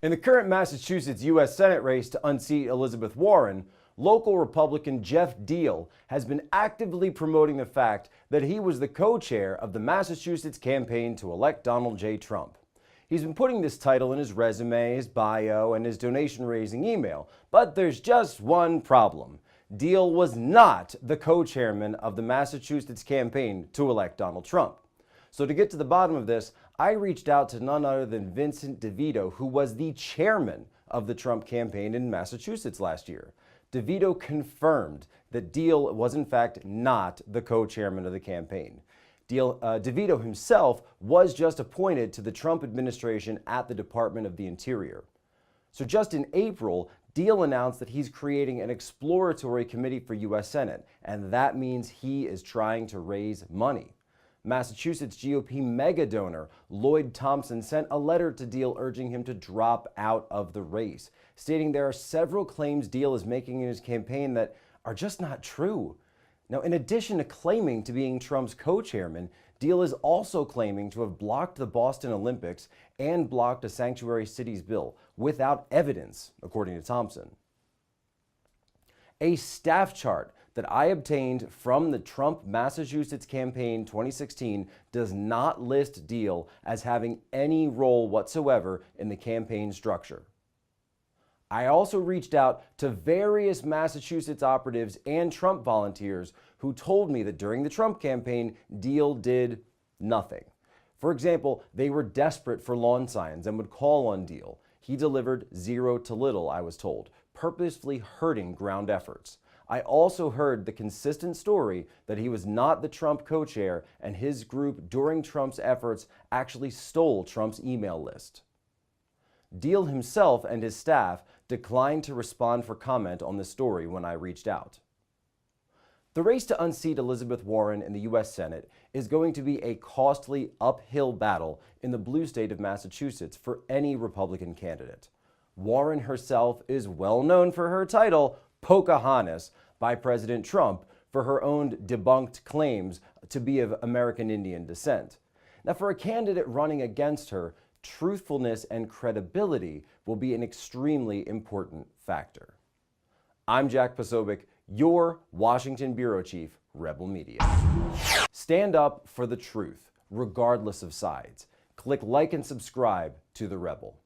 In the current Massachusetts U.S. Senate race to unseat Elizabeth Warren, local Republican Jeff Diehl has been actively promoting the fact that he was the co-chair of the Massachusetts campaign to elect Donald J. Trump. He's been putting this title in his resume, his bio, and his donation-raising email, but there's just one problem. Diehl was not the co-chairman of the Massachusetts campaign to elect Donald Trump. So to get to the bottom of this, I reached out to none other than Vincent DeVito, who was the chairman of the Trump campaign in Massachusetts last year. DeVito confirmed that Diehl was in fact not the co-chairman of the campaign. DeVito himself was just appointed to the Trump administration at the Department of the Interior. So just in April, Diehl announced that he's creating an exploratory committee for U.S. Senate, and that means he is trying to raise money. Massachusetts GOP mega donor Lloyd Thompson sent a letter to Diehl urging him to drop out of the race, stating there are several claims Diehl is making in his campaign that are just not true. Now, in addition to claiming to being Trump's co-chairman, Diehl is also claiming to have blocked the Boston Olympics and blocked a sanctuary cities bill without evidence, according to Thompson. A staff chart that I obtained from the Trump Massachusetts campaign 2016 does not list Diehl as having any role whatsoever in the campaign structure. I also reached out to various Massachusetts operatives and Trump volunteers who told me that during the Trump campaign, Diehl did nothing. For example, they were desperate for lawn signs and would call on Diehl. He delivered zero to little, I was told, purposefully hurting ground efforts. I also heard the consistent story that he was not the Trump co-chair and his group during Trump's efforts actually stole Trump's email list. Diehl himself and his staff declined to respond for comment on the story when I reached out. The race to unseat Elizabeth Warren in the U.S. Senate is going to be a costly uphill battle in the blue state of Massachusetts for any Republican candidate. Warren herself is well known for her title, Pocahontas, by President Trump for her own debunked claims to be of American Indian descent. Now, for a candidate running against her, truthfulness and credibility will be an extremely important factor. I'm Jack Posobiec, your Washington Bureau Chief, Rebel Media. Stand up for the truth, regardless of sides. Click like and subscribe to The Rebel.